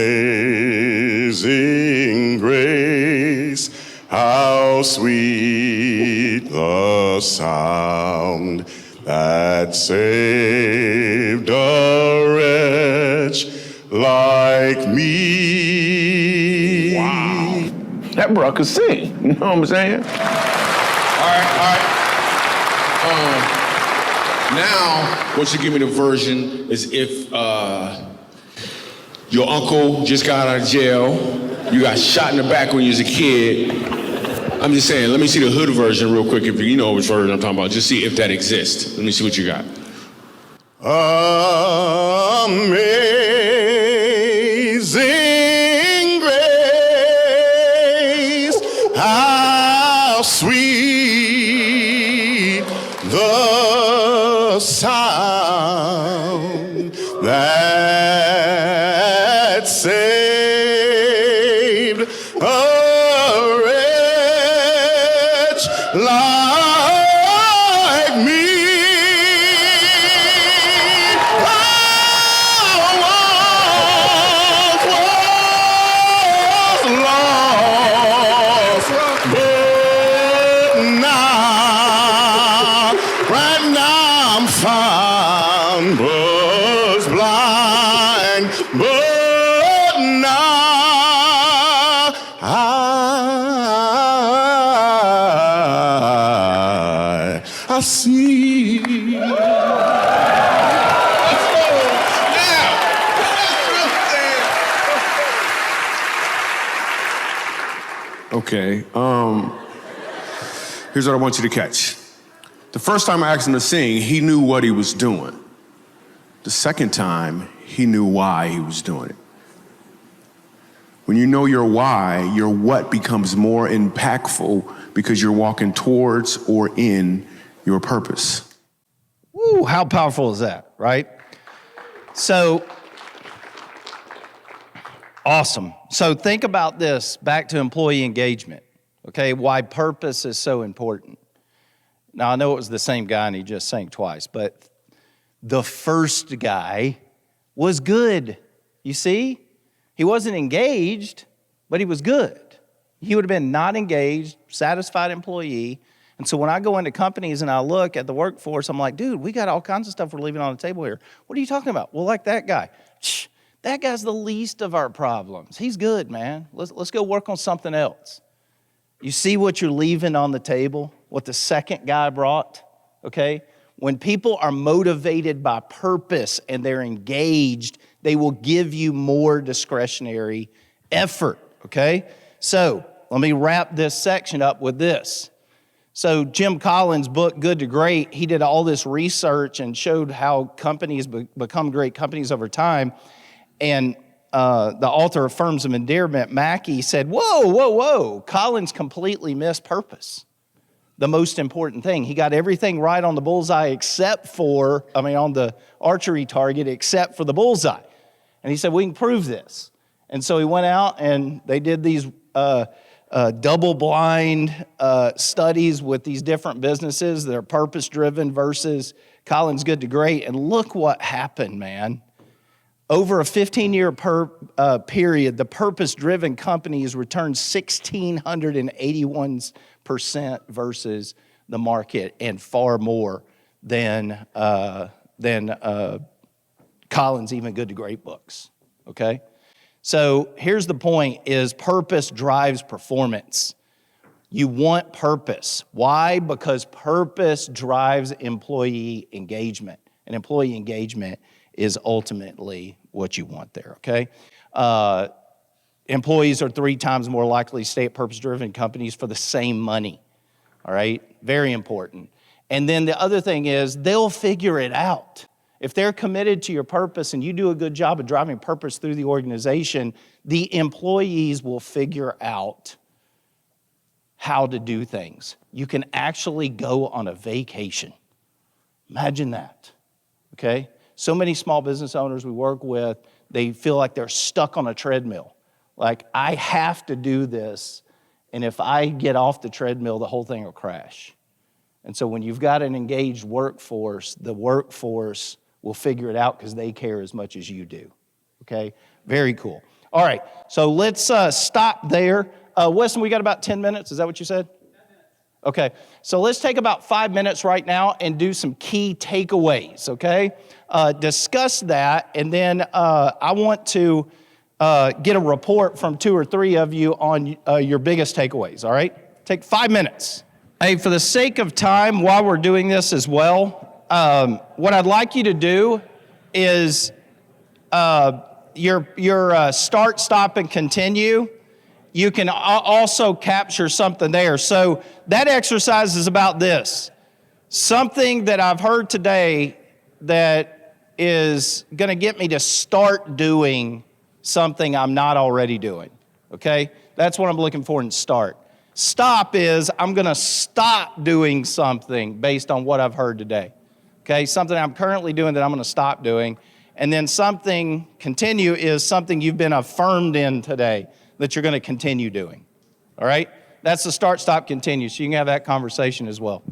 grace, how sweet the sound that saved a wretch like me. Wow. That bro could sing, you know what I'm saying? All right. Now, what you give me the version is if your uncle just got out of jail, you got shot in the back when you was a kid. I'm just saying, let me see the hood version real quick, if you know which version I'm talking about. Just see if that exists. Let me see what you got. Amazing grace, how sweet the sound that saved a wretch like me. I once was lost, but now, right now I'm found. Was blind, but now I see. Okay, here's what I want you to catch. The first time I asked him to sing, he knew what he was doing. The second time, he knew why he was doing it. When you know your why, your what becomes more impactful because you're walking towards or in your purpose. Woo, how powerful is that, right? So, awesome. So think about this, back to employee engagement, okay? Why purpose is so important. Now, I know it was the same guy and he just sang twice, but the first guy was good, you see? He wasn't engaged, but he was good. He would have been not engaged, satisfied employee. And so when I go into companies and I look at the workforce, I'm like, dude, we got all kinds of stuff we're leaving on the table here. What are you talking about? Well, like that guy. Shh, that guy's the least of our problems. He's good, man. Let's go work on something else. You see what you're leaving on the table, what the second guy brought, okay? When people are motivated by purpose and they're engaged, They will give you more discretionary effort, okay? So let me wrap this section up with this. So Jim Collins' book, Good to Great, he did all this research and showed how companies become great companies over time. And the author of Firms of Endearment, Mackey, said, whoa, Collins completely missed purpose. The most important thing. He got everything right on the bullseye on the archery target, except for the bullseye. And he said, we can prove this. And so he went out and they did these double-blind studies with these different businesses that are purpose-driven versus Collins' Good to Great. And look what happened, man. Over a 15-year period, the purpose-driven companies returned 1,681% versus the market, and far more than Collins' even Good to Great books, okay? So here's the point, is purpose drives performance. You want purpose. Why? Because purpose drives employee engagement, and employee engagement is ultimately what you want there, okay? Employees are 3 times more likely to stay at purpose-driven companies for the same money, all right? Very important. And then the other thing is they'll figure it out. If they're committed to your purpose and you do a good job of driving purpose through the organization, the employees will figure out how to do things. You can actually go on a vacation. Imagine that, okay? So many small business owners we work with, they feel like they're stuck on a treadmill. Like, I have to do this, and if I get off the treadmill, the whole thing will crash. And so when you've got an engaged workforce, the workforce will figure it out because they care as much as you do, okay? Very cool. All right, so let's stop there. Weston, we got about 10 minutes. Is that what you said? 10 minutes. Okay, so let's take about 5 minutes right now and do some key takeaways, okay? Discuss that, and then I want to get a report from 2 or 3 of you on your biggest takeaways, all right? Take 5 minutes. Hey, for the sake of time, while we're doing this as well, what I'd like you to do is your start, stop, and continue. You can also capture something there. So that exercise is about this. Something that I've heard today that is going to get me to start doing something I'm not already doing, okay? That's what I'm looking for in start. Stop is I'm going to stop doing something based on what I've heard today, okay? Something I'm currently doing that I'm going to stop doing. And then something, continue, is something you've been affirmed in today that you're going to continue doing, all right? That's the start, stop, continue, so you can have that conversation as well.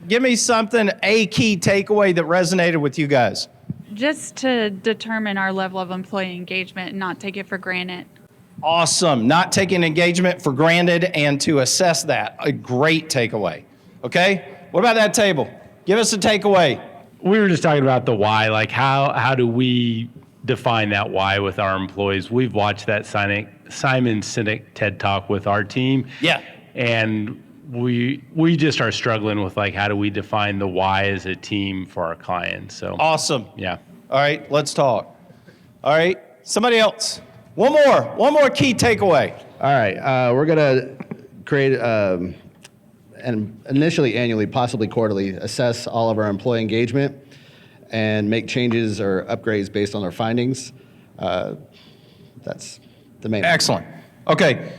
Give me something, a key takeaway that resonated with you guys. Just to determine our level of employee engagement and not take it for granted. Awesome. Not taking engagement for granted and to assess that. A great takeaway. Okay? What about that table? Give us a takeaway. We were just talking about the why, like how do we define that why with our employees? We've watched that Simon Sinek TED Talk with our team. Yeah. And we just are struggling with like how do we define the why as a team for our clients. So awesome. Yeah. All right, let's talk. All right, somebody else. One more key takeaway. All right, we're gonna create and initially annually, possibly quarterly, assess all of our employee engagement and make changes or upgrades based on our findings. That's the main. Excellent. Okay,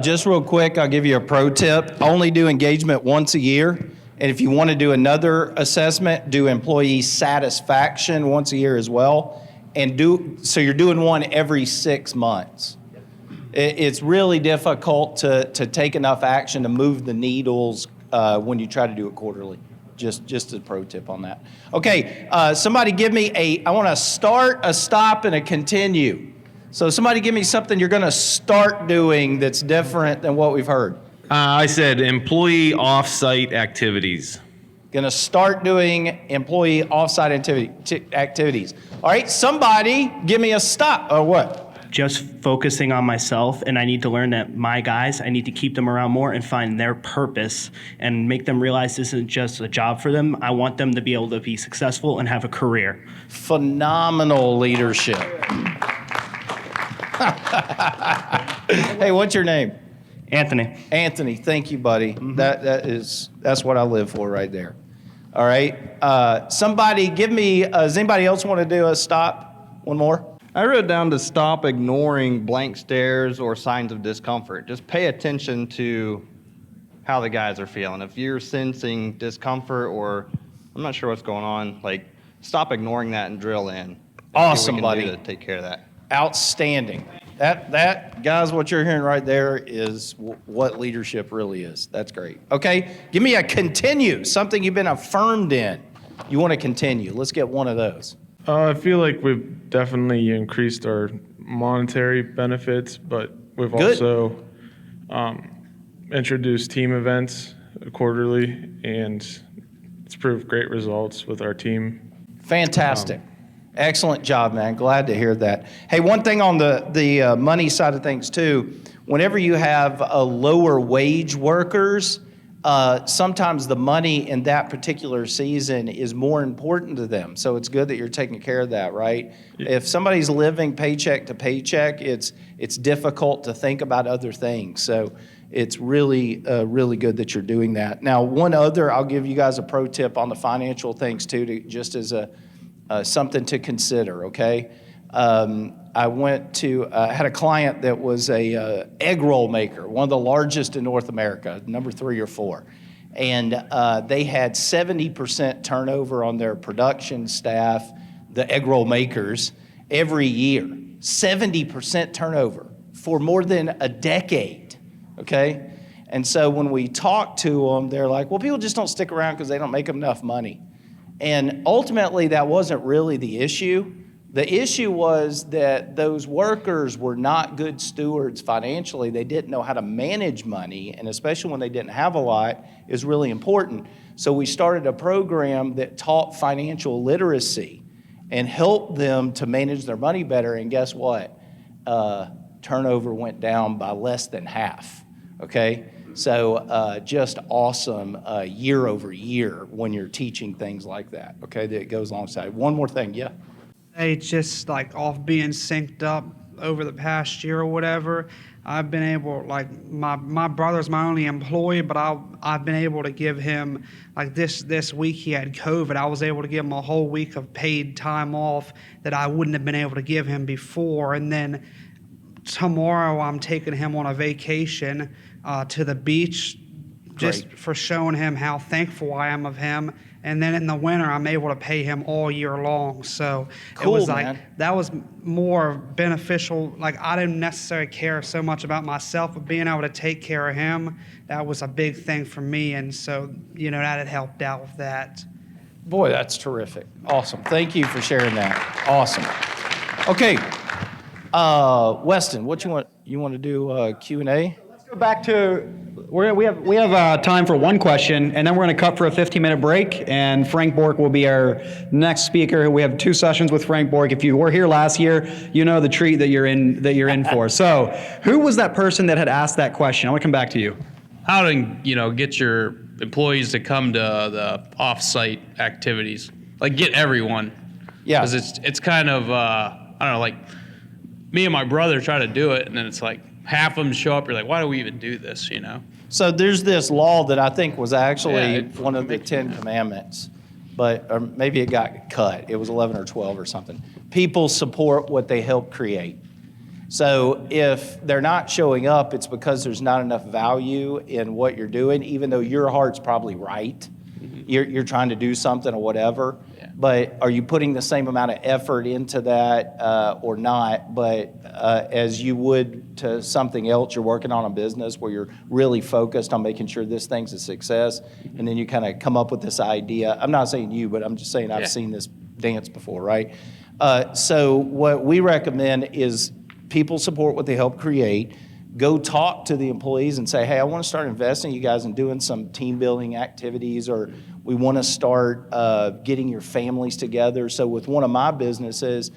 just real quick, I'll give you a pro tip. Only do engagement once a year. And if you want to do another assessment, do employee satisfaction once a year as well. And so you're doing one every 6 months. It's really difficult to take enough action to move the needles when you try to do it quarterly. Just a pro tip on that. Okay, somebody give me I want to start, a stop, and a continue. So somebody give me something you're going to start doing that's different than what we've heard. I said employee off-site activities. Going to start doing employee off-site activities. All right, somebody give me a stop. Or what? just focusing on myself, and I need to learn that my guys, I need to keep them around more and find their purpose and make them realize this isn't just a job for them. I want them to be able to be successful and have a career. Phenomenal leadership. Hey, what's your name? Anthony. Anthony, thank you, buddy. That's what I live for right there. All right. Somebody give me, does anybody else want to do a stop? One more? I wrote down to stop ignoring blank stares or signs of discomfort. Just pay attention to how the guys are feeling. If you're sensing discomfort or I'm not sure what's going on, like stop ignoring that and drill in. Awesome, See what we can buddy. do to take care of that. Outstanding. That, guys, what you're hearing right there is what leadership really is. That's great. Okay, give me a continue, something you've been affirmed in. You want to continue. Let's get one of those. I feel like we've definitely increased our monetary benefits, but we've Good. also introduced team events quarterly, and it's proved great results with our team. Fantastic. Excellent job, man. Glad to hear that. Hey, one thing on the money side of things, too, whenever you have lower wage workers, sometimes the money in that particular season is more important to them. So it's good that you're taking care of that, right? If somebody's living paycheck to paycheck, it's difficult to think about other things. So it's really, really good that you're doing that. Now, one other, I'll give you guys a pro tip on the financial things, too, just as something to consider, okay? I went to, had a client that was a egg roll maker, one of the largest in North America, number 3 or 4. And they had 70% turnover on their production staff, the egg roll makers, every year. 70% turnover for more than a decade, okay? And so when we talk to them, they're like, well, people just don't stick around because they don't make enough money. And ultimately, that wasn't really the issue. The issue was that those workers were not good stewards financially. They didn't know how to manage money, and especially when they didn't have a lot, is really important. So we started a program that taught financial literacy and helped them to manage their money better. And guess what? Turnover went down by less than half, okay? So just awesome year over year when you're teaching things like that, okay, that goes alongside. One more thing, yeah? Hey, just like off being synced up over the past year or whatever, I've been able, like my brother's my only employee, but I've been able to give him, like this week he had COVID. I was able to give him a whole week of paid time off that I wouldn't have been able to give him before. And then tomorrow I'm taking him on a vacation to the beach just for showing him how thankful I am of him. And then in the winter, I'm able to pay him all year long. So cool, it was like, man. that was more beneficial. Like, I didn't necessarily care so much about myself, but being able to take care of him, that was a big thing for me. And so, that had helped out with that. Boy, that's terrific. Awesome. Thank you for sharing that. Awesome. Okay. Weston, what you want? You want to do Q&A? Let's go back to we have time for one question, and then we're going to cut for a 15-minute break. And Frank Bork will be our next speaker. We have 2 sessions with Frank Bork. If you were here last year, you know the treat that you're in for. So, who was that person that had asked that question? I want to come back to you. How to get your employees to come to the off-site activities, like get everyone. Yeah. Because it's kind of I don't know, like me and my brother try to do it, and then it's like half of them show up. You're like, why do we even do this? So there's this law that I think was actually one of the 10 commandments, or maybe it got cut. It was 11 or 12 or something. People support what they help create. So if they're not showing up, it's because there's not enough value in what you're doing, even though your heart's probably right. You're trying to do something or whatever. Yeah. But are you putting the same amount of effort into that or not? But as you would to something else, you're working on a business where you're really focused on making sure this thing's a success, and then you kind of come up with this idea. I'm not saying you, but I'm just saying I've seen this dance before, right? So what we recommend is people support what they help create. Go talk to the employees and say, hey, I want to start investing you guys in doing some team building activities, or we want to start getting your families together. So with one of my businesses,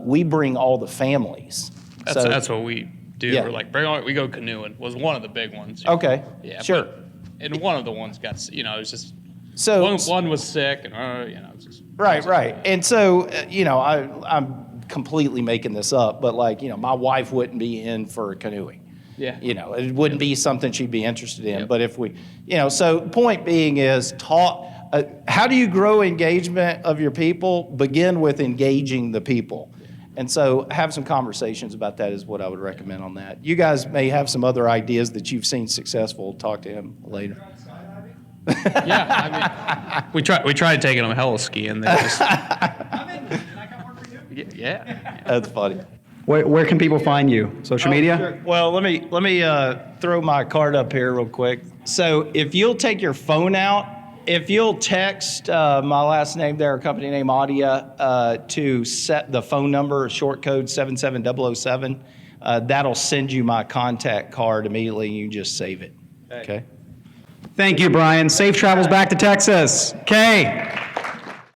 we bring all the families. That's what we do. Yeah. We're like, we go canoeing was one of the big ones. Okay. Yeah. Sure. And one of the ones got, it was just, So one was sick and, it's just. Right. And so, I'm completely making this up, but like, my wife wouldn't be in for canoeing. Yeah. It wouldn't be something she'd be interested in. But if we, so point being is how do you grow engagement of your people? Begin with engaging the people. And so have some conversations about that is what I would recommend on that. You guys may have some other ideas that you've seen successful. Talk to him later. Yeah, we tried taking them hella skiing. They just. Yeah. That's funny. Where can people find you? Social media? Sure. Well, let me throw my card up here real quick. So if you'll take your phone out, if you'll text my last name there, company name Audia, to set the phone number, short code 77007, that'll send you my contact card immediately, and you just save it. Okay? Thank you, Brian. Safe travels back to Texas. Okay.